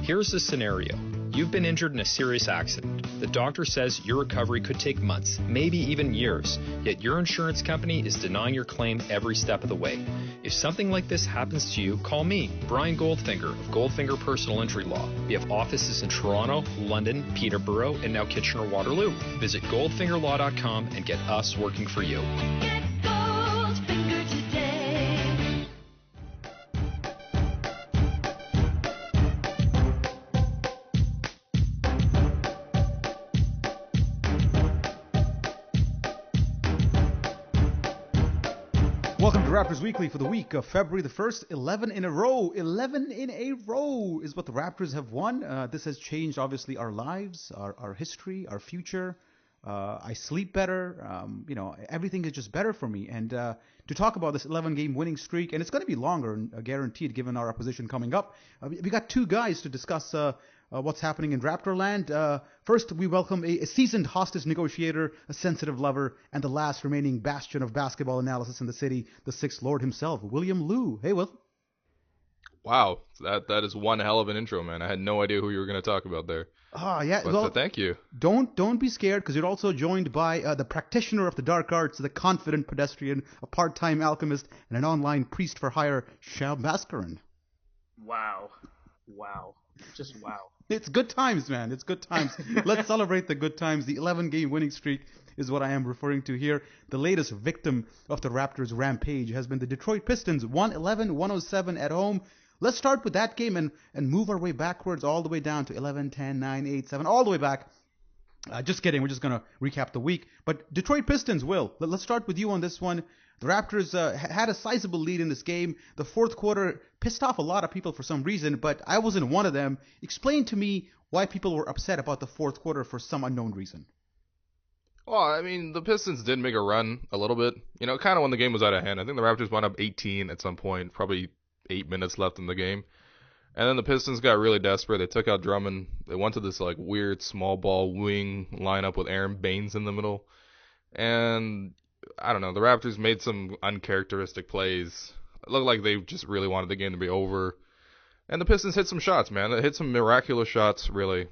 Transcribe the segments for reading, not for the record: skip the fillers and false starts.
Here's the scenario. You've been injured in a serious accident. The doctor says your recovery could take months, maybe even years, yet your insurance company is denying your claim every step of the way. If something like this happens to you, call me, Brian Goldfinger of Goldfinger Personal Injury Law. We have offices in Toronto, London, Peterborough, and now Kitchener-Waterloo. Visit goldfingerlaw.com and get us working for you. Get Goldfinger today. Welcome to Raptors Weekly for the week of February the 1st. 11 in a row. 11 in a row is what the Raptors have won. This has changed, obviously, our lives, our history, our future. I sleep better. Everything is just better for me. And to talk about this 11-game winning streak, and it's going to be longer, guaranteed, given our opposition coming up, we got two guys to discuss what's happening in Raptorland. First, we welcome a seasoned hostage negotiator, a sensitive lover, and the last remaining bastion of basketball analysis in the city, the Sixth Lord himself, William Liu. Hey, Will. Wow, that is one hell of an intro, man. I had no idea who you were going to talk about there. Yeah. But thank you. Don't be scared, because you're also joined by the practitioner of the dark arts, the confident pedestrian, a part-time alchemist, and an online priest for hire, Shab Mascarin. Wow. Just wow. It's good times, man. It's good times. Let's celebrate the good times. The 11-game winning streak is what I am referring to here. The latest victim of the Raptors' rampage has been the Detroit Pistons, 111-107 at home. Let's start with that game and move our way backwards all the way down to 11, 10, 9, 8, 7, all the way back. Just kidding. We're just going to recap the week. But Detroit Pistons, Will, let's start with you on this one. The Raptors had a sizable lead in this game. The fourth quarter pissed off a lot of people for some reason, but I wasn't one of them. Explain to me why people were upset about the fourth quarter for some unknown reason. Well, I mean, the Pistons did make a run a little bit. Kind of when the game was out of hand. I think the Raptors wound up 18 at some point, probably 8 minutes left in the game. And then the Pistons got really desperate. They took out Drummond. They went to this weird small ball wing lineup with Aaron Baines in the middle. And I don't know, the Raptors made some uncharacteristic plays. It looked like they just really wanted the game to be over. And the Pistons hit some shots, man. They hit some miraculous shots, really.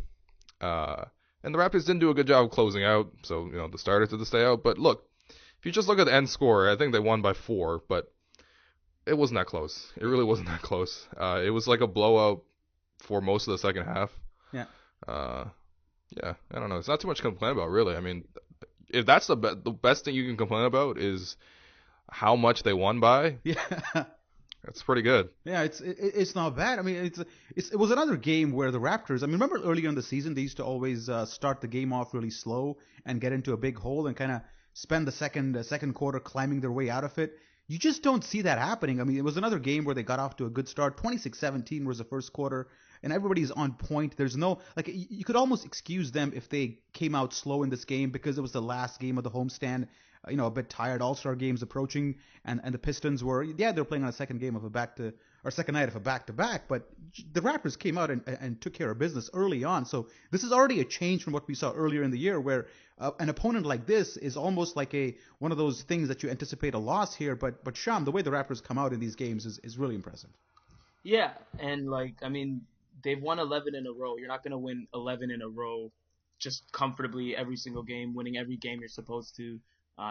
And the Raptors didn't do a good job of closing out, so, the starters had to stay out. But look, if you just look at the end score, I think they won by 4, but it wasn't that close. It really wasn't that close. It was like a blowout for most of the second half. Yeah. Yeah, I don't know. It's not too much to complain about, really. I mean, if that's the best thing you can complain about is how much they won by. Yeah. That's pretty good. Yeah, it's not bad. I mean, it was another game where the Raptors. I mean, remember earlier in the season they used to always start the game off really slow and get into a big hole and kind of spend the second quarter climbing their way out of it. You just don't see that happening. I mean, it was another game where they got off to a good start. 26-17 was the first quarter, and everybody's on point. There's no you could almost excuse them if they came out slow in this game because it was the last game of the homestand. A bit tired. All-Star games approaching, and the Pistons were they're playing on a second night of a back-to-back, but the Raptors came out and took care of business early on. So this is already a change from what we saw earlier in the year, where an opponent like this is almost like one of those things that you anticipate a loss here. But Sham, the way the Raptors come out in these games is really impressive. Yeah, and they've won 11 in a row. You're not going to win 11 in a row just comfortably every single game, winning every game you're supposed to.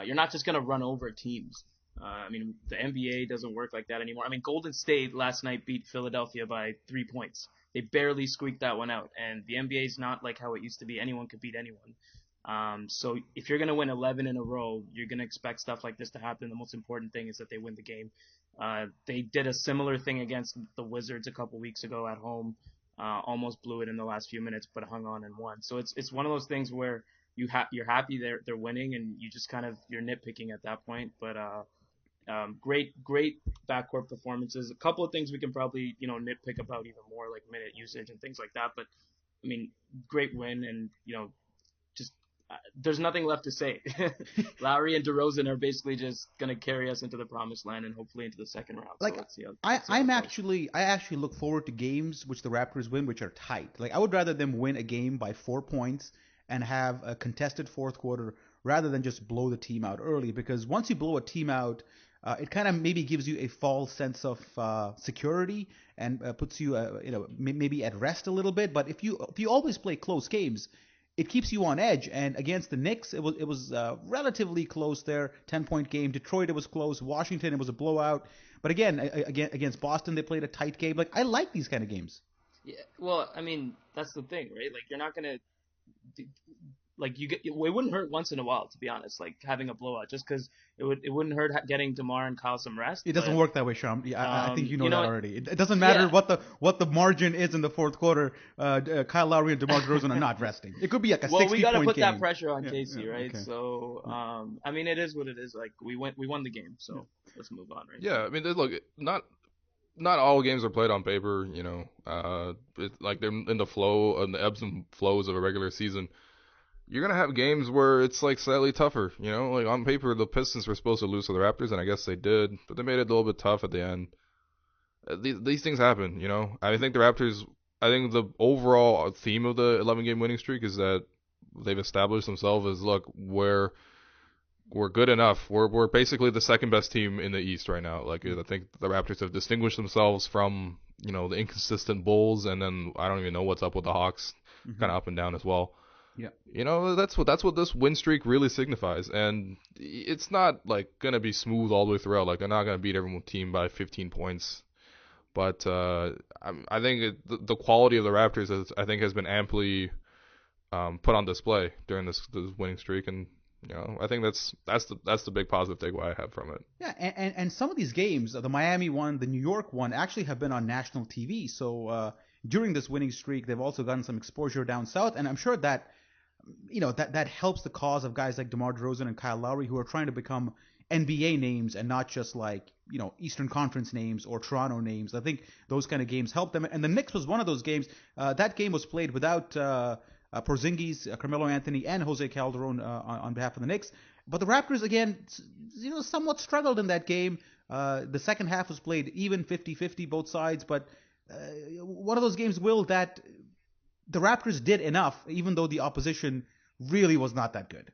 You're not just going to run over teams. The NBA doesn't work like that anymore. Golden State last night beat Philadelphia by 3 points. They barely squeaked that one out. And the NBA is not like how it used to be. Anyone could beat anyone. So if you're going to win 11 in a row, you're going to expect stuff like this to happen. The most important thing is that they win the game. They did a similar thing against the Wizards a couple weeks ago at home. Almost blew it in the last few minutes, but hung on and won. So it's one of those things where you're happy they're winning, and you just you're nitpicking at that point. But great backcourt performances. A couple of things we can probably nitpick about even more, like minute usage and things like that. But great win, and just there's nothing left to say. Lowry and DeRozan are basically just gonna carry us into the promised land and hopefully into the second round. So let's see how, I actually look forward to games which the Raptors win, which are tight. I would rather them win a game by 4 points and have a contested fourth quarter rather than just blow the team out early, because once you blow a team out, it kind of maybe gives you a false sense of security and puts you, maybe at rest a little bit. But if you always play close games, it keeps you on edge. And against the Knicks, it was relatively close there, 10-point game. Detroit, it was close. Washington, it was a blowout. But again, against Boston, they played a tight game. Like, I like these kind of games. Yeah, well, I mean, that's the thing, right? Like, you're not gonna, it wouldn't hurt once in a while, to be honest. Like, having a blowout, just because it wouldn't hurt getting DeMar and Kyle some rest. It doesn't work that way, Sham. Yeah, I think you know that already. It doesn't matter Yeah. what the margin is in the fourth quarter. Kyle Lowry and DeMar DeRozan are not resting. It could be like a 60-point game. Well, we gotta put that pressure on Casey, yeah, right? okay. So, I mean, it is what it is. Like, we won the game, so let's move on, right? Yeah, I mean, look, not all games are played on paper. Like they're in the flow and the ebbs and flows of a regular season. You're gonna have games where it's like slightly tougher. Like on paper, the Pistons were supposed to lose to the Raptors, and I guess they did, but they made it a little bit tough at the end. These things happen. I think the Raptors. I think the overall theme of the 11-game winning streak is that they've established themselves as, look, we're good enough. We're basically the second best team in the East right now. Like, I think the Raptors have distinguished themselves from the inconsistent Bulls, and then I don't even know what's up with the Hawks, kind of up and down as well. Yeah. That's what this win streak really signifies, and it's not like gonna be smooth all the way throughout. Like, they're not gonna beat every team by 15 points, but I think the quality of the Raptors has been amply put on display during this winning streak, and I think that's the big positive takeaway I have from it. Yeah, and some of these games, the Miami one, the New York one, actually have been on national TV. So during this winning streak, they've also gotten some exposure down south, and I'm sure that that helps the cause of guys like DeMar DeRozan and Kyle Lowry, who are trying to become NBA names and not just like Eastern Conference names or Toronto names. I think those kind of games help them. And the Knicks was one of those games. That game was played without Porzingis, Carmelo Anthony, and Jose Calderon on behalf of the Knicks. But the Raptors, again, somewhat struggled in that game. The second half was played even 50-50 both sides. But one of those games, Will, that the Raptors did enough, even though the opposition really was not that good.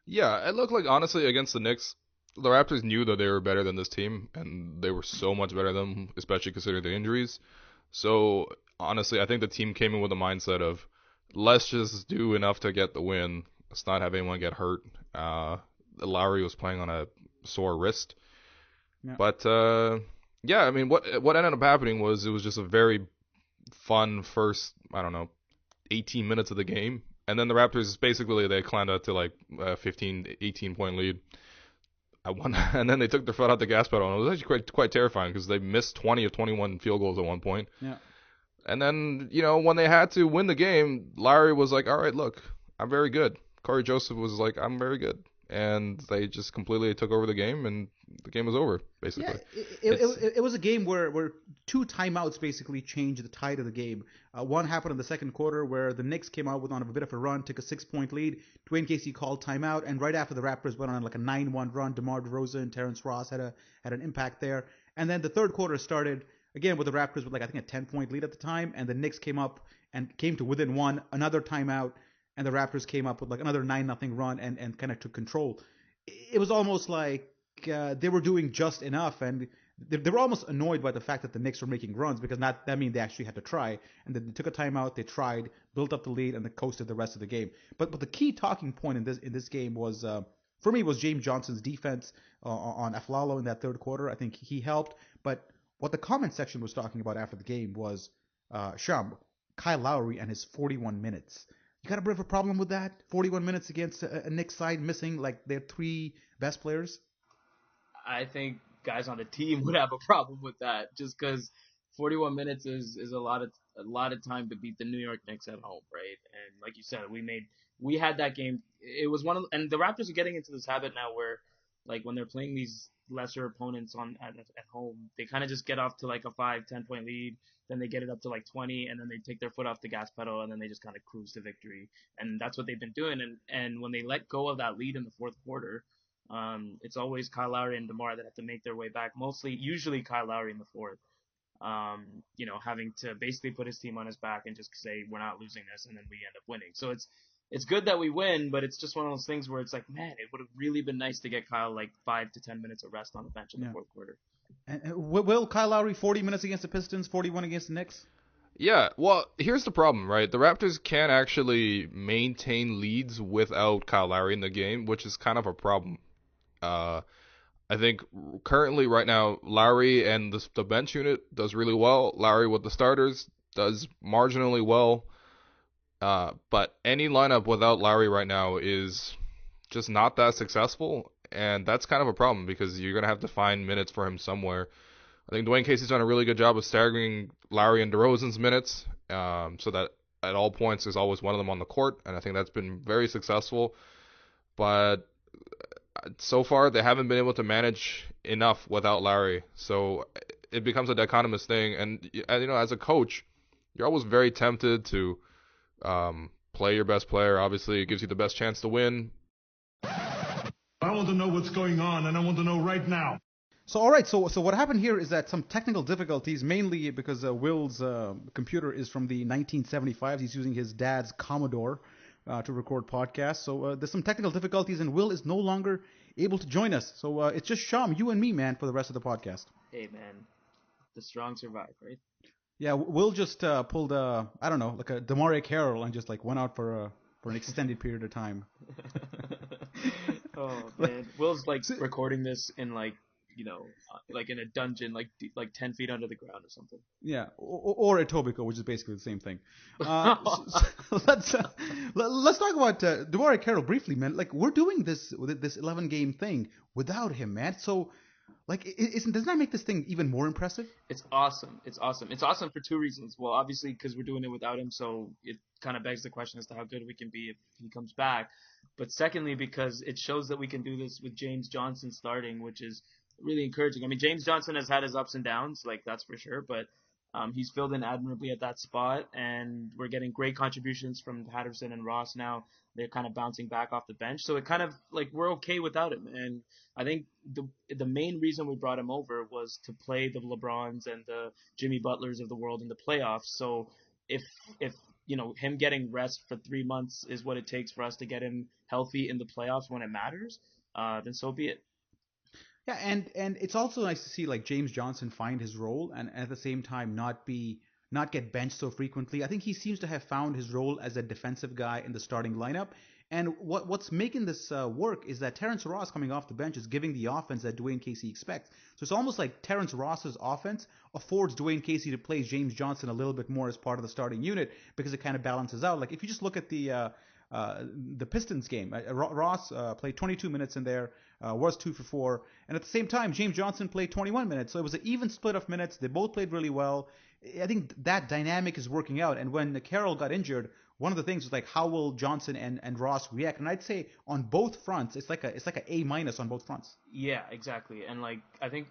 Yeah, it looked like, honestly, against the Knicks, the Raptors knew that they were better than this team, and they were so much better than them, especially considering the injuries. So, honestly, I think the team came in with a mindset of, let's just do enough to get the win. Let's not have anyone get hurt. Lowry was playing on a sore wrist. Yeah. But, yeah, I mean, what ended up happening was it was just a very fun first, 18 minutes of the game. And then the Raptors, basically, they climbed up to like a 15, 18-point lead. And then they took their foot out the gas pedal, and it was actually quite terrifying because they missed 20 of 21 field goals at one point. Yeah. And then, when they had to win the game, Lowry was like, all right, look, I'm very good. Corey Joseph was like, I'm very good. And they just completely took over the game, and the game was over, basically. Yeah, it was a game where two timeouts basically changed the tide of the game. One happened in the second quarter where the Knicks came out on a bit of a run, took a 6-point lead. Dwayne Casey called timeout, and right after the Raptors went on like a 9-1 run, DeMar DeRozan and Terrence Ross had an impact there. And then the third quarter started again with the Raptors with like I think a 10-point lead at the time, and the Knicks came up and came to within one, another timeout. And the Raptors came up with like another 9-0 run and kind of took control. It was almost like they were doing just enough, and they were almost annoyed by the fact that the Knicks were making runs because that means they actually had to try. And then they took a timeout, they tried, built up the lead, and they coasted the rest of the game. But the key talking point in this game was for me was James Johnson's defense on Aflalo in that third quarter. I think he helped. But what the comment section was talking about after the game was Sham, Kyle Lowry and his 41 minutes. You got a bit of a problem with that? 41 minutes against a Knicks side missing like their three best players? I think guys on the team would have a problem with that, just because 41 minutes is a lot of time to beat the New York Knicks at home, right? And like you said, we had that game. It was and the Raptors are getting into this habit now where, like, when they're playing these lesser opponents at home, they kind of just get off to like a 5-10 point lead. Then they get it up to like 20, and then they take their foot off the gas pedal, and then they just kind of cruise to victory. And that's what they've been doing. And when they let go of that lead in the fourth quarter, it's always Kyle Lowry and DeMar that have to make their way back. Usually Kyle Lowry in the fourth, having to basically put his team on his back and just say, we're not losing this, and then we end up winning. So it's good that we win, but it's just one of those things where it's like, man, it would have really been nice to get Kyle like 5 to 10 minutes of rest on the bench in the fourth quarter. And will Kyle Lowry 40 minutes against the Pistons, 41 against the Knicks? Yeah, well, here's the problem, right? The Raptors can't actually maintain leads without Kyle Lowry in the game, which is kind of a problem. I think currently, right now, Lowry and the bench unit does really well. Lowry with the starters does marginally well. But any lineup without Lowry right now is just not that successful, and that's kind of a problem because you're going to have to find minutes for him somewhere. I think Dwayne Casey's done a really good job of staggering Lowry and DeRozan's minutes, so that at all points there's always one of them on the court, and I think that's been very successful. But so far they haven't been able to manage enough without Lowry, so it becomes a dichotomous thing. And as a coach, you're always very tempted to play your best player. Obviously, it gives you the best chance to win. I want to know what's going on, and I want to know right now. So, all right. So what happened here is that some technical difficulties, mainly because Will's computer is from the 1975s. He's using his dad's Commodore to record podcasts. So there's some technical difficulties, and Will is no longer able to join us. So it's just Sham, you and me, man, for the rest of the podcast. Hey, man, the strong survive, right? Yeah, Will just pulled I don't know, like a DeMario Carroll and just like went out for an extended period of time. Oh man, Will's like recording this in like like in a dungeon, like 10 feet under the ground or something. Yeah, or Etobicoke, which is basically the same thing. So let's talk about DeMario Carroll briefly, man. Like we're doing this 11-game thing without him, man. So. Like, doesn't that make this thing even more impressive? It's awesome. It's awesome for two reasons. Well, obviously, because we're doing it without him, so it kind of begs the question as to how good we can be if he comes back. But secondly, because it shows that we can do this with James Johnson starting, which is really encouraging. I mean, James Johnson has had his ups and downs, like that's for sure, but he's filled in admirably at that spot, and we're getting great contributions from Patterson and Ross now. They're kind of bouncing back off the bench, so it kind of like we're okay without him. And I think the main reason we brought him over was to play the LeBrons and the Jimmy Butlers of the world in the playoffs. So if him getting rest for 3 months is what it takes for us to get him healthy in the playoffs when it matters, then so be it. Yeah, and it's also nice to see like James Johnson find his role and at the same time not get benched so frequently. I think he seems to have found his role as a defensive guy in the starting lineup. And what's making this work is that Terrence Ross coming off the bench is giving the offense that Dwayne Casey expects. So it's almost like Terrence Ross's offense affords Dwayne Casey to play James Johnson a little bit more as part of the starting unit because it kind of balances out. Like if you just look at the Pistons game, Ross played 22 minutes in there, was 2 for 4, and at the same time James Johnson played 21 minutes. So it was an even split of minutes. They both played really well. I think that dynamic is working out. And when Carroll got injured, one of the things was like how will Johnson and Ross react? And I'd say on both fronts, it's like a A- on both fronts. Yeah, exactly. And like I think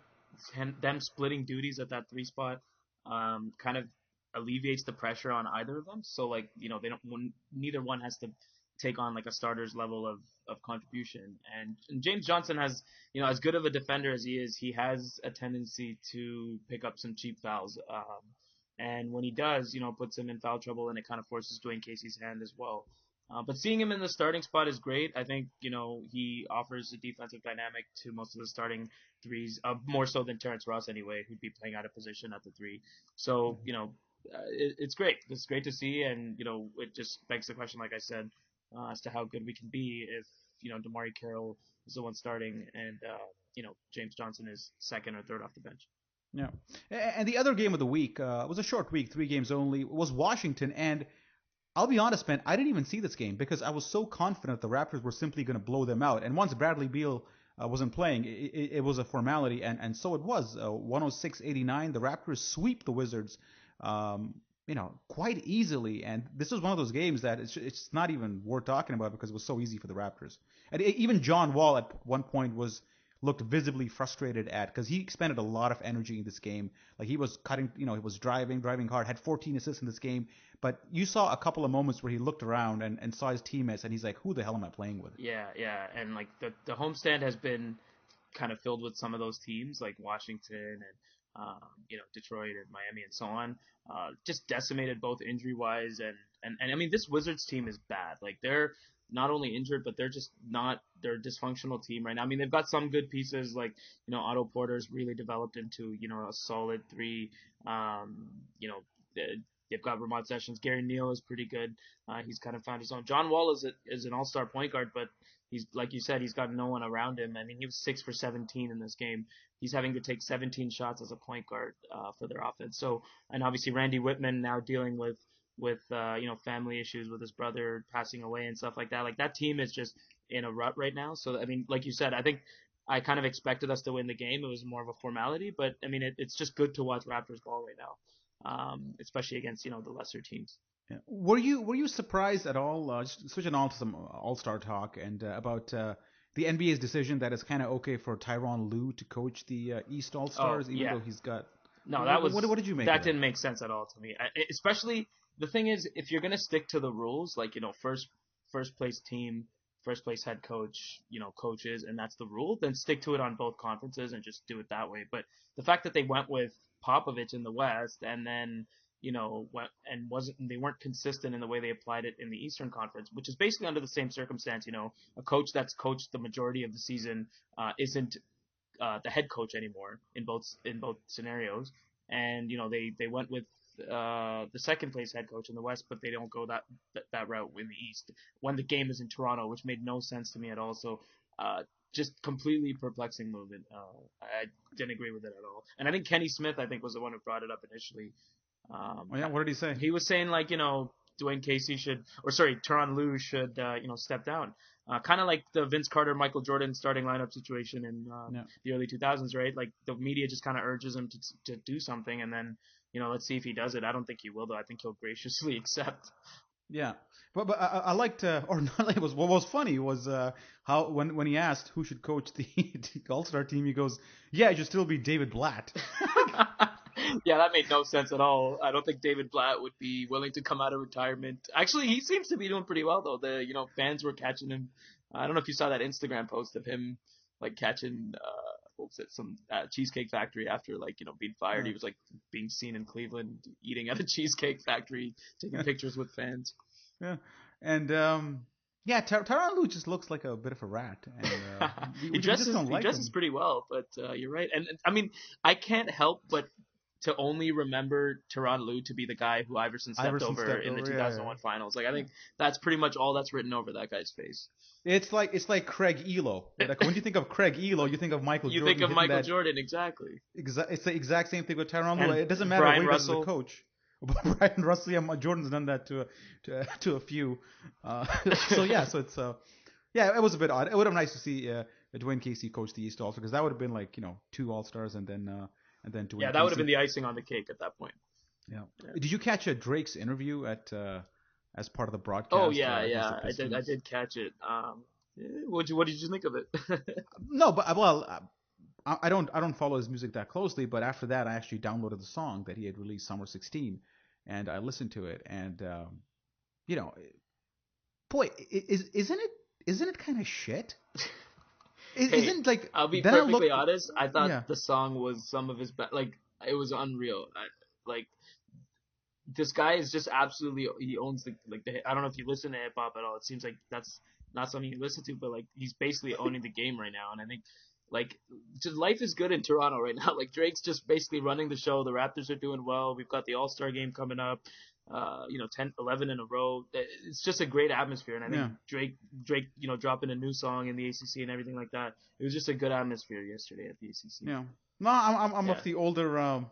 them splitting duties at that 3 spot kind of alleviates the pressure on either of them. So like neither one has to take on like a starter's level of contribution. And James Johnson has as good of a defender as he is, he has a tendency to pick up some cheap fouls. And when he does, puts him in foul trouble, and it kind of forces Dwayne Casey's hand as well. But seeing him in the starting spot is great. I think, he offers a defensive dynamic to most of the starting threes, more so than Terrence Ross anyway, who'd be playing out of position at the 3. So, it's great. It's great to see, and, it just begs the question, like I said, as to how good we can be if, DeMario Carroll is the one starting and, James Johnson is second or third off the bench. Yeah. And the other game of the week was a short week, 3 games only, was Washington. And I'll be honest, man, I didn't even see this game because I was so confident the Raptors were simply going to blow them out. And once Bradley Beal wasn't playing, it was a formality. And so it was. 106-89. The Raptors sweep the Wizards, quite easily. And this was one of those games that it's not even worth talking about because it was so easy for the Raptors. And even John Wall at one point looked visibly frustrated because he expended a lot of energy in this game. Like he was cutting, he was driving hard, had 14 assists in this game. But you saw a couple of moments where he looked around and saw his teammates and he's like, who the hell am I playing with? Yeah. And like the homestand has been kind of filled with some of those teams like Washington Detroit and Miami and so on. Just decimated both injury wise and I mean this Wizards team is bad. Like they're not only injured, but they're a dysfunctional team right now. I mean they've got some good pieces like Otto Porter's really developed into a solid three. They've got Vermont Sessions. Gary Neal is pretty good. He's kind of found his own. John Wall is an all-star point guard, but he's, like you said, he's got no one around him. I mean, he was 6 for 17 in this game. He's having to take 17 shots as a point guard for their offense. So, and obviously Randy Whitman now dealing with family issues with his brother passing away and stuff like that. Like that team is just in a rut right now. So, I mean, like you said, I think I kind of expected us to win the game. It was more of a formality, but I mean, it's just good to watch Raptors ball right now. Especially against the lesser teams. Yeah. Were you surprised at all? Just switching on to some All-Star talk and about the NBA's decision that it's kind of okay for Tyronn Lue to coach the East All-Stars, even though he's got. No, that was. What did you make? That didn't make sense at all to me. Especially the thing is, if you're gonna stick to the rules, like first place team, first place head coach, coaches, and that's the rule, then stick to it on both conferences and just do it that way. But the fact that they went with Popovich in the West and then they weren't consistent in the way they applied it in the Eastern Conference, which is basically under the same circumstance. A coach that's coached the majority of the season isn't the head coach anymore in both scenarios, and they went with the second place head coach in the West, but they don't go that route in the East when the game is in Toronto, which made no sense to me at all. So just completely perplexing movement. I didn't agree with it at all. And I think Kenny Smith, was the one who brought it up initially. What did he say? He was saying Dwayne Casey Tyronn Lue should step down. Kind of like the Vince Carter, Michael Jordan starting lineup situation in the early 2000s, right? Like the media just kind of urges him to do something, and then let's see if he does it. I don't think he will, though. I think he'll graciously accept. Yeah, but I liked or not. It was what was funny was how when he asked who should coach the All-Star team, he goes, "Yeah, it should still be David Blatt." Yeah, that made no sense at all. I don't think David Blatt would be willing to come out of retirement. Actually, he seems to be doing pretty well though. The fans were catching him. I don't know if you saw that Instagram post of him catching some Cheesecake Factory after being fired. He was being seen in Cleveland eating at a Cheesecake Factory, taking pictures with fans. Yeah, and Tyronn Lue just looks like a bit of a rat. And, he dresses pretty well, but you're right. And I mean, I can't help but to only remember Tyronn Lue to be the guy who Iverson stepped over in the 2001 finals. I think that's pretty much all that's written over that guy's face. It's like Craig Elo. When you think of Craig Elo, you think of Michael Jordan. You think of Michael Jordan, exactly. It's the exact same thing with Tyronn Lue. It doesn't matter Brian what he does as a Russell. coach. Brian Russell, Jordan's done that to a few. So it's it was a bit odd. It would have been nice to see Dwayne Casey coach the East also, because that would have been 2 All-Stars and then Dwayne. Yeah, that would have been the icing on the cake at that point. Yeah. Did you catch Drake's interview as part of the broadcast? Oh yeah, I did catch it. What did you think of it? No, but I don't follow his music that closely, but after that I actually downloaded the song that he had released, Summer 16, and I listened to it, and boy, isn't it kind of shit? I'll be perfectly honest. I thought the song was some of his best. It was unreal. This guy is just absolutely. He owns the I don't know if you listen to hip hop at all. It seems like that's not something you listen to, but he's basically owning the game right now. And I think just life is good in Toronto right now. Drake's just basically running the show. The Raptors are doing well. We've got the All-Star game coming up. 11 in a row. It's just a great atmosphere, and I think Drake, dropping a new song in the ACC and everything like that. It was just a good atmosphere yesterday at the ACC. Yeah. No, I'm of the older.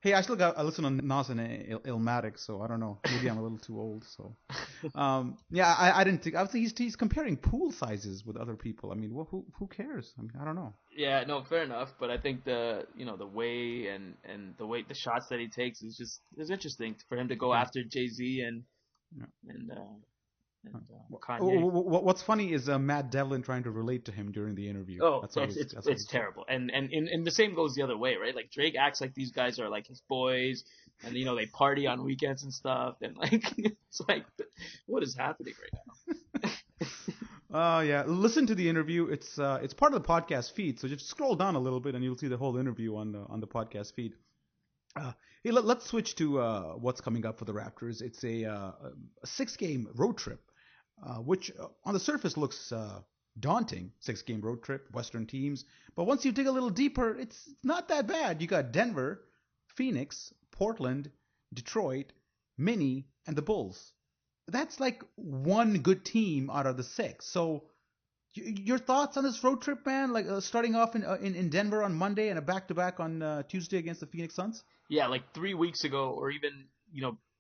Hey, I listen to Nas and Illmatic, so I don't know. Maybe I'm a little too old. So, I didn't think. I was he's comparing pool sizes with other people. I mean, who cares? I mean, I don't know. Yeah, no, fair enough. But I think the way and the shots that he takes is interesting for him to go after Jay-Z and Kanye. What's funny is Matt Devlin trying to relate to him during the interview. Oh, it's terrible. And the same goes the other way, right? Drake acts like these guys are his boys, and they party on weekends and stuff, and it's what is happening right now? Yeah. Listen to the interview. It's part of the podcast feed. So just scroll down a little bit and you'll see the whole interview on the podcast feed. Hey, let's switch to what's coming up for the Raptors. It's a 6-game road trip, which on the surface looks daunting. 6-game road trip, Western teams. But once you dig a little deeper, it's not that bad. You got Denver, Phoenix, Portland, Detroit, Mini, and the Bulls. That's like one good team out of the 6. So your thoughts on this road trip, man? Like starting off in Denver on Monday and a back-to-back on Tuesday against the Phoenix Suns? Yeah, like 3 weeks ago, or even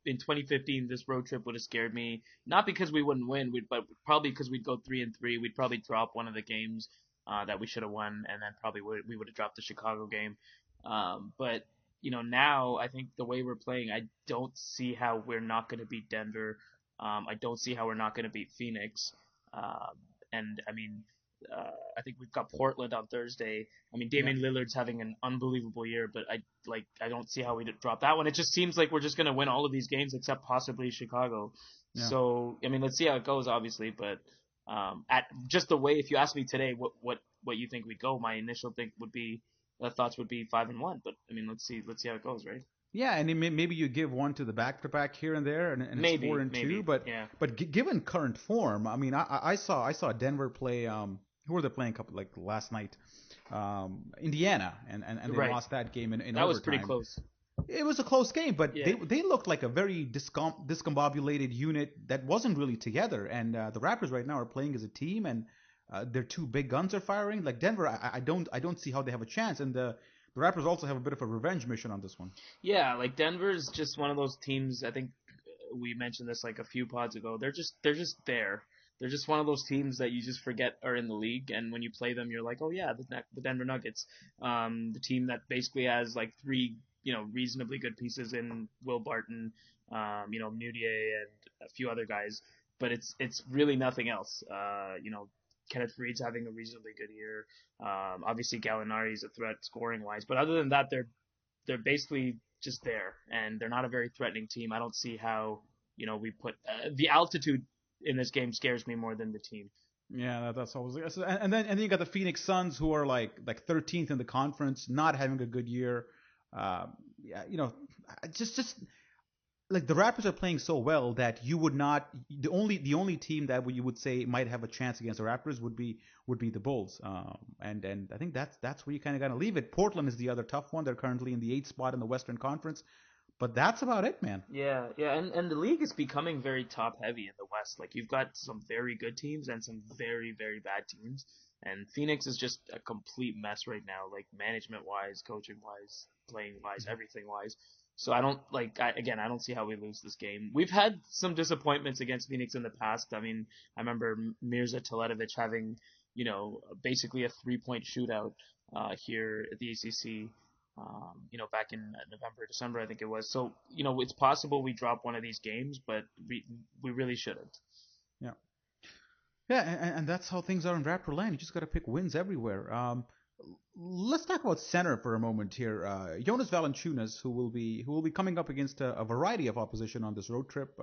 in 2015, this road trip would have scared me. Not because we wouldn't win, but probably because we'd go 3-3. We'd probably drop one of the games that we should have won, and then probably we would have dropped the Chicago game. But now I think the way we're playing, I don't see how we're not going to beat Denver. I don't see how we're not going to beat Phoenix. And I mean, I think we've got Portland on Thursday. I mean, Damian Lillard's having an unbelievable year, but I don't see how we drop that one. It just seems like we're just going to win all of these games except possibly Chicago. Yeah. So I mean, let's see how it goes, obviously. But at just the way, if you ask me today, what you think we'd go, my initial thoughts would be 5-1. But I mean, let's see how it goes, right? Yeah, and maybe you give one to the back-to-back here and there, and it's 4-2. But given current form, I mean, I saw Denver play. Who were they playing? Last night, Indiana, and they lost that game in overtime. That was pretty close. It was a close game, but they looked like a very discombobulated unit that wasn't really together. And the Raptors right now are playing as a team, and their two big guns are firing. Like Denver, I don't see how they have a chance. And the Raptors also have a bit of a revenge mission on this one. Yeah, like Denver's just one of those teams. I think we mentioned this like a few pods ago. They're just there. They're just one of those teams that you just forget are in the league, and when you play them, you're like, oh yeah, the Denver Nuggets, the team that basically has like 3 reasonably good pieces in Will Barton, Mudiay, and a few other guys, but it's really nothing else. Kenneth Faried's having a reasonably good year. Obviously Gallinari's a threat scoring wise, but other than that, they're basically just there, and they're not a very threatening team. I don't see how we put the altitude in this game scares me more than the team. Yeah, that's always. And then you got the Phoenix Suns, who are like 13th in the conference, not having a good year. Just like the Raptors are playing so well that you would not the only team that you would say might have a chance against the Raptors would be the Bulls. And I think that's where you kind of got to leave it. Portland is the other tough one. They're currently in the 8th spot in the Western Conference. But that's about it, man. Yeah, and the league is becoming very top-heavy in the West. Like, you've got some very good teams and some very, very bad teams. And Phoenix is just a complete mess right now, like, management-wise, coaching-wise, playing-wise, everything-wise. So I don't see how we lose this game. We've had some disappointments against Phoenix in the past. I mean, I remember Mirza Teletovic having, basically a 3-point shootout here at the ACC. Back in November, December, I think it was. So, it's possible we drop one of these games, but we really shouldn't. Yeah. Yeah, and that's how things are in Raptor land. You just got to pick wins everywhere. Let's talk about center for a moment here. Jonas Valanciunas, who will be coming up against a variety of opposition on this road trip.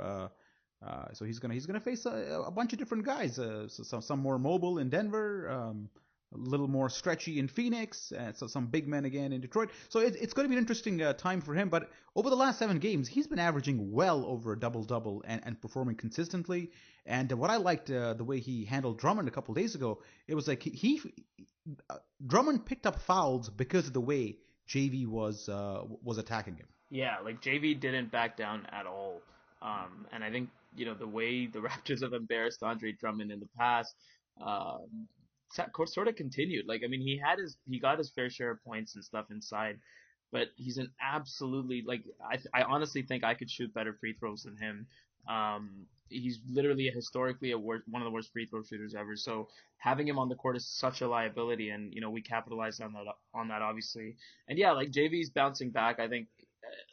So he's gonna face a bunch of different guys. Some more mobile in Denver. A little more stretchy in Phoenix, so some big men again in Detroit. So it's going to be an interesting time for him. But over the last 7 games, he's been averaging well over a double-double and performing consistently. And what I liked, the way he handled Drummond a couple of days ago, it was like Drummond picked up fouls because of the way JV was attacking him. Yeah, like JV didn't back down at all. And I think, the way the Raptors have embarrassed Andre Drummond in the past, sort of continued. Like, I mean, he got his fair share of points and stuff inside, but he's an absolutely, like, I honestly think I could shoot better free throws than him. He's literally historically one of the worst free throw shooters ever. So having him on the court is such a liability, and we capitalized on that obviously. And yeah, like JV's bouncing back. I think,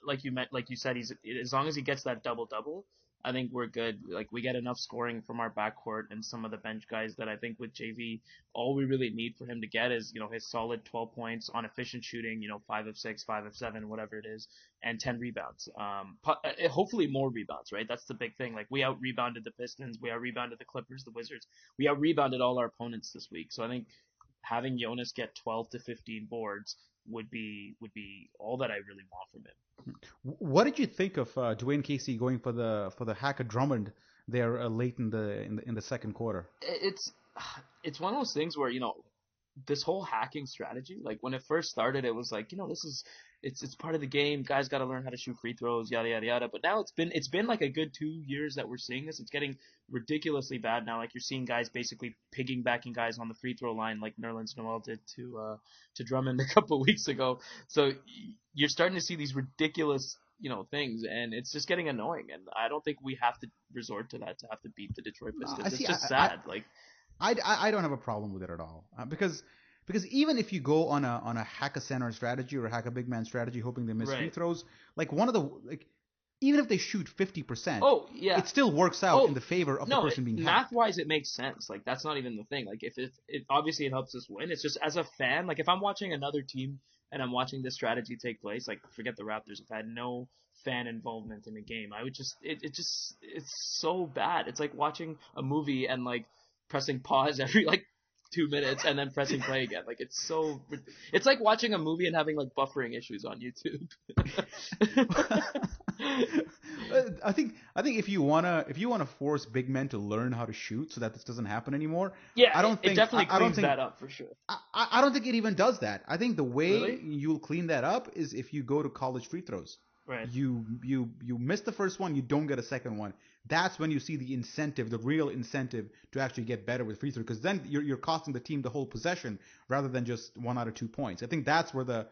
like you said, he's as long as he gets that double double. I think we're good. Like, we get enough scoring from our backcourt and some of the bench guys that I think with JV, all we really need for him to get is, his solid 12 points on efficient shooting, 5 of 6, 5 of 7, whatever it is, and 10 rebounds. Hopefully more rebounds, right? That's the big thing. Like, we out-rebounded the Pistons, we out-rebounded the Clippers, the Wizards. We out-rebounded all our opponents this week. So I think having Jonas get 12 to 15 boards would be all that I really want from him. What did you think of Dwayne Casey going for the hack of Drummond there late in the second quarter? It's one of those things where this whole hacking strategy, like when it first started, it was like it's part of the game. Guys got to learn how to shoot free throws, yada yada yada. But now it's been like a good 2 years that we're seeing this. It's getting ridiculously bad now. Like you're seeing guys basically piggybacking guys on the free throw line, like Nerlens Noel did to Drummond a couple of weeks ago. So you're starting to see these ridiculous things, and it's just getting annoying. And I don't think we have to resort to that to have to beat the Detroit Pistons. It's just sad. I don't have a problem with it at all because even if you go on a hack a center strategy or a hack a big man strategy, hoping they miss free throws, even if they shoot 50%, it still works out in the favor of the person being hacked. Math-wise, it makes sense. Like that's not even the thing. Like if it obviously it helps us win. It's just as a fan, like if I'm watching another team and I'm watching this strategy take place, like forget the Raptors, if I had no fan involvement in the game, I would just it's so bad. It's like watching a movie and like pressing pause every 2 minutes and then pressing play again. Like it's like watching a movie and having buffering issues on YouTube. I think if you wanna force big men to learn how to shoot so that this doesn't happen anymore, it definitely cleans that up for sure. I don't think it even does that. I think the way Really? you'll clean that up is if you go to college free throws. Right. You miss the first one, you don't get a second one. That's when you see the incentive, the real incentive to actually get better with free throw, because then you're costing the team the whole possession rather than just 1 out of 2 points. I think that's where the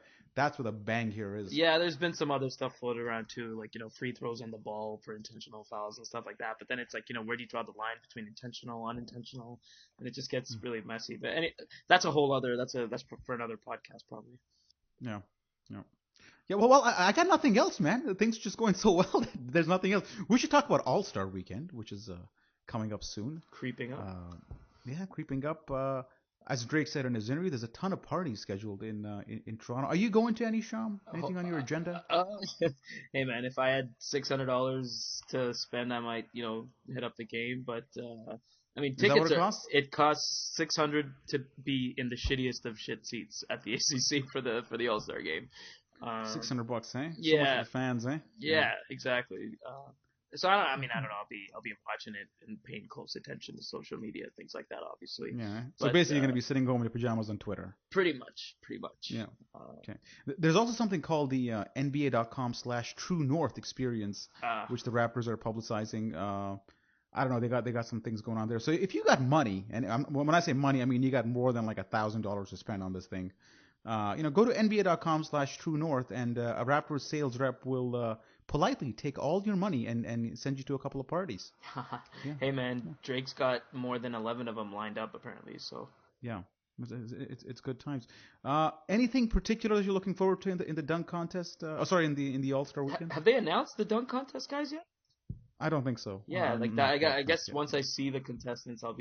bang here is. Yeah, there's been some other stuff floated around too, like free throws on the ball for intentional fouls and stuff like that. But then it's like where do you draw the line between intentional, unintentional, and it just gets really messy. But that's a whole other that's for another podcast probably. Yeah. Yeah, well, I got nothing else, man. Things just going so well. There's nothing else. We should talk about All-Star Weekend, which is coming up soon. Creeping up. Creeping up. As Drake said in his interview, there's a ton of parties scheduled in Toronto. Are you going to any, Sham? Anything on your agenda? Hey, man, if I had $600 to spend, I might, hit up the game. But I mean, tickets it costs $600 to be in the shittiest of shit seats at the ACC for the All-Star game. $600, eh? Yeah. So much for the fans, eh? Yeah, exactly. So I don't know. I'll be watching it and paying close attention to social media, things like that, obviously. Yeah. So basically, you're gonna be sitting home in your pajamas on Twitter. Pretty much. Yeah. Okay. There's also something called the NBA.com/True North experience, which the Raptors are publicizing. I don't know. They got some things going on there. So if you got money, and when I say money, I mean you got more than $1,000 to spend on this thing. Go to NBA.com/True North, and a Raptors sales rep will politely take all your money and send you to a couple of parties. Yeah. Hey man, Drake's got more than 11 of them lined up apparently. So yeah, it's good times. Anything particular that you're looking forward to in the dunk contest? In the All-Star Weekend. Have they announced the dunk contest guys yet? I don't think so. Yeah, like that. I guess once I see the contestants, I'll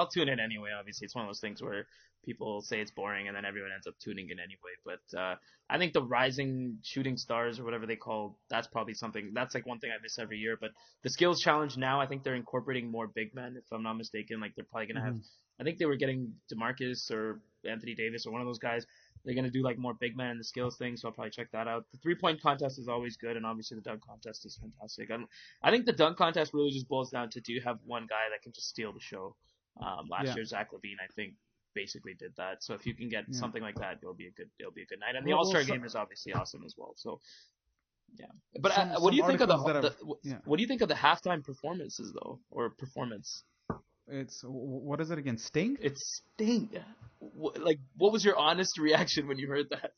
tune in anyway. Obviously, it's one of those things where people say it's boring and then everyone ends up tuning in anyway. But I think the rising shooting stars or whatever they call, that's probably something. That's like one thing I miss every year. But the skills challenge now, I think they're incorporating more big men. If I'm not mistaken, like they're probably gonna have. I think they were getting DeMarcus or Anthony Davis or one of those guys. They're going to do like more big men in the skills thing, so I'll probably check that out. The 3-point contest is always good, and obviously the dunk contest is fantastic. I think the dunk contest really just boils down to, do you have one guy that can just steal the show? Last year, Zach LaVine, I think, basically did that. So if you can get something like that, it'll be a good night. And the All-Star game is obviously awesome as well. So yeah. But what do you think of what do you think of the halftime performances though, or performance? It's what is it again? Sting? It's Sting. Like, what was your honest reaction when you heard that?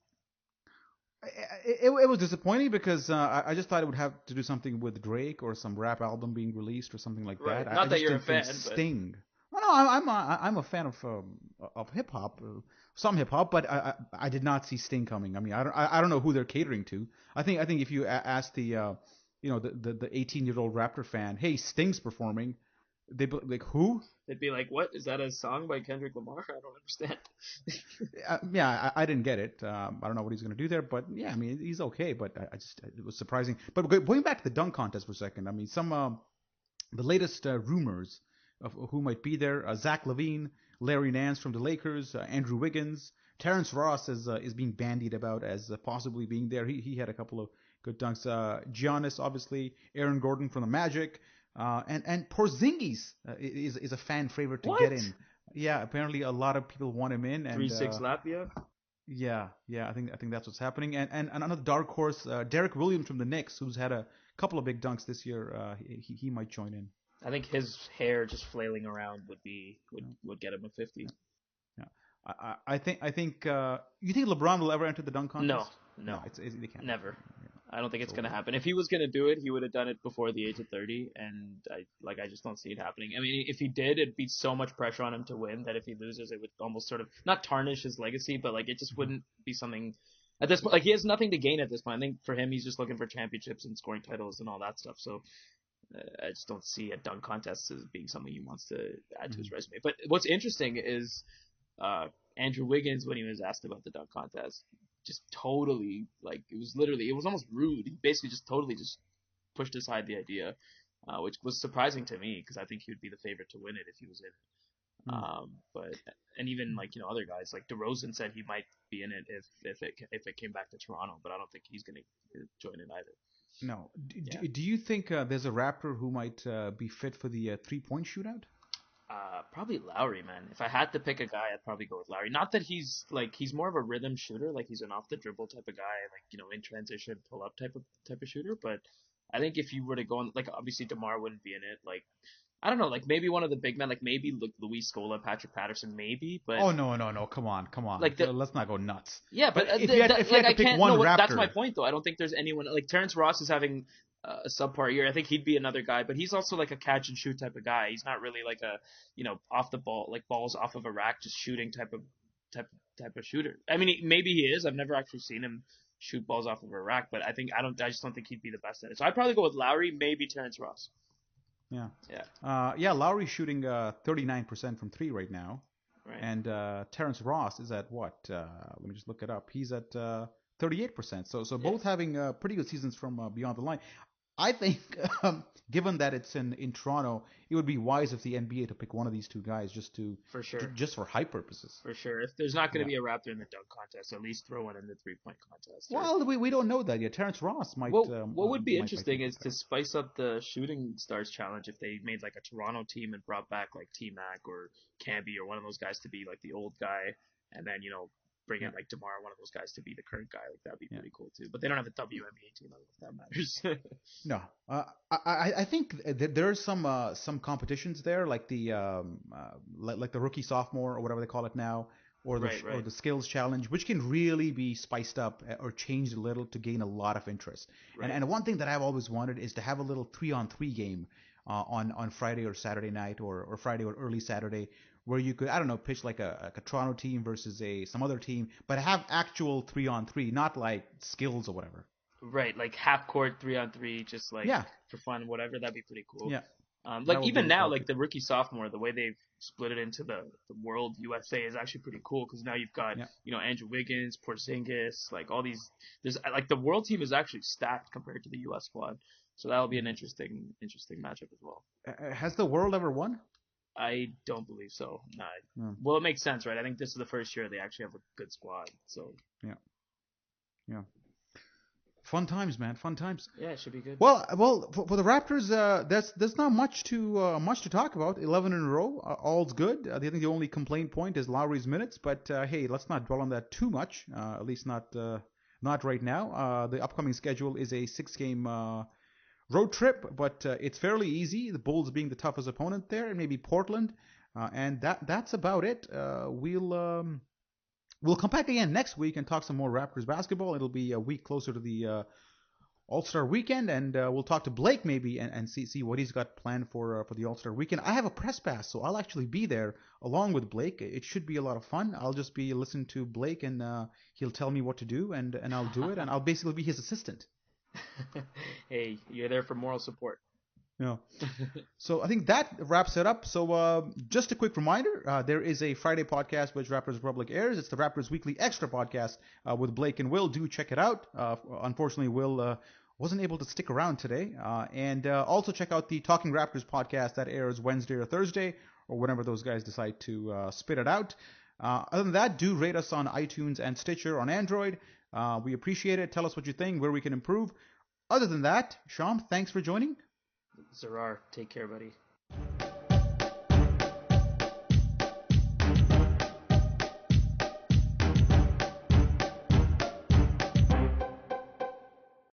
It was disappointing because I just thought it would have to do something with Drake or some rap album being released or something like that. Not that you're a fan, Sting. But... No, I'm a fan of hip hop, some hip hop, but I did not see Sting coming. I mean, I don't know who they're catering to. I think if you ask the the 18-year-old Raptor fan, hey, Sting's performing, they'd be like, who? They'd be like, what? Is that a song by Kendrick Lamar? I don't understand. Yeah, I didn't get it. I don't know what he's going to do there, but yeah, I mean, he's okay, but it was surprising. But going back to the dunk contest for a second, I mean, the latest rumors of who might be there: Zach LaVine, Larry Nance from the Lakers, Andrew Wiggins, Terrence Ross is being bandied about as possibly being there. He had a couple of good dunks. Giannis, obviously, Aaron Gordon from the Magic, and Porzingis is a fan favorite to get in. Yeah, apparently a lot of people want him in. And 3-6 Latvia. Yeah, I think that's what's happening. And another dark horse, Derek Williams from the Knicks, who's had a couple of big dunks this year. He might join in. I think his hair just flailing around would get him a 50. Yeah, I think you think LeBron will ever enter the dunk contest? No, they can't. Never. I don't think it's gonna happen. If he was gonna do it, he would have done it before the age of 30, and I just don't see it happening. I mean, if he did, it'd be so much pressure on him to win that if he loses, it would almost sort of not tarnish his legacy, but like it just wouldn't be something at this point. Like he has nothing to gain at this point. I think for him, he's just looking for championships and scoring titles and all that stuff. So I just don't see a dunk contest as being something he wants to add to his resume. But what's interesting is Andrew Wiggins, when he was asked about the dunk contest, just totally, like, it was almost rude. He basically just totally just pushed aside the idea, which was surprising to me because I think he would be the favorite to win it if he was in it. And even like, other guys like DeRozan said he might be in it if it came back to Toronto, but I don't think he's going to join it either. No. Do you think there's a Raptor who might be fit for the 3-point shootout? Probably Lowry, man. If I had to pick a guy, I'd probably go with Lowry. Not that he's more of a rhythm shooter, like he's an off the dribble type of guy, like in transition pull up type of shooter. But I think if you were to go on, like obviously DeMar wouldn't be in it. Like I don't know, like maybe one of the big men, like maybe Luis Scola, Patrick Patterson, maybe. But oh no, come on. Like let's not go nuts. Yeah, but if you had to pick one Raptor, that's my point though. I don't think there's anyone like Terrence Ross is having a subpar year. I think he'd be another guy, but he's also like a catch and shoot type of guy. He's not really like a off the ball, like balls off of a rack, just shooting type of shooter. I mean, maybe he is. I've never actually seen him shoot balls off of a rack, but I just don't think he'd be the best at it. So I'd probably go with Lowry, maybe Terrence Ross. Yeah. Lowry's shooting 39% from 3 right now, right. And Terrence Ross is at what? Let me just look it up. He's at 38%. So both having pretty good seasons from beyond the line. I think, given that it's in Toronto, it would be wise if the NBA to pick one of these two guys just for sure, just for hype purposes. For sure, if there's not going to be a Raptor in the dunk contest, at least throw one in the 3-point contest. Well, we don't know that yet. Terrence Ross might. What would be interesting is to spice up the Shooting Stars challenge if they made like a Toronto team and brought back like T-Mac or Camby or one of those guys to be like the old guy, and then bring in like DeMar, one of those guys to be the current guy. Like that'd be pretty cool too. But they don't have a WNBA team. I don't know if that matters. No, I think there's some competitions there, like the like the rookie sophomore or whatever they call it now, or the skills challenge, which can really be spiced up or changed a little to gain a lot of interest. Right. And one thing that I've always wanted is to have a little 3-on-3 game on Friday or Saturday night or Friday or early Saturday, where you could, I don't know, pitch like a Toronto team versus some other team, but have actual 3-on-3, not like skills or whatever. Right, like half court 3-on-3, just like for fun, whatever. That'd be pretty cool. Yeah. Like even now, like the rookie sophomore, the way they've split it into the World USA is actually pretty cool because now you've got Andrew Wiggins, Porzingis, like all these. There's like the World team is actually stacked compared to the US squad, so that'll be an interesting matchup as well. Has the World ever won? I don't believe so. No. Well, it makes sense, right? I think this is the first year they actually have a good squad. So yeah. Fun times, man. Fun times. Yeah, it should be good. Well, for the Raptors, there's not much to talk about. 11 in a row, all's good. I think the only complaint point is Lowry's minutes, but hey, let's not dwell on that too much. At least not right now. The upcoming schedule is a 6-game road trip, but it's fairly easy. The Bulls being the toughest opponent there, and maybe Portland, and that's about it. We'll come back again next week and talk some more Raptors basketball. It'll be a week closer to the All-Star weekend, and we'll talk to Blake maybe and see what he's got planned for the All-Star weekend. I have a press pass, so I'll actually be there along with Blake. It should be a lot of fun. I'll just be listening to Blake, and he'll tell me what to do, and I'll do it, and I'll basically be his assistant. Hey, you're there for moral support. Yeah. So I think that wraps it up. So just a quick reminder, there is a Friday podcast which Raptors Republic airs. It's the Raptors Weekly Extra podcast with Blake and Will. Do check it out. Unfortunately, Will wasn't able to stick around today. And also check out the Talking Raptors podcast that airs Wednesday or Thursday or whenever those guys decide to spit it out. Other than that, do rate us on iTunes and Stitcher on Android. We appreciate it. Tell us what you think, where we can improve. Other than that, Sham, thanks for joining. Zarar, take care, buddy.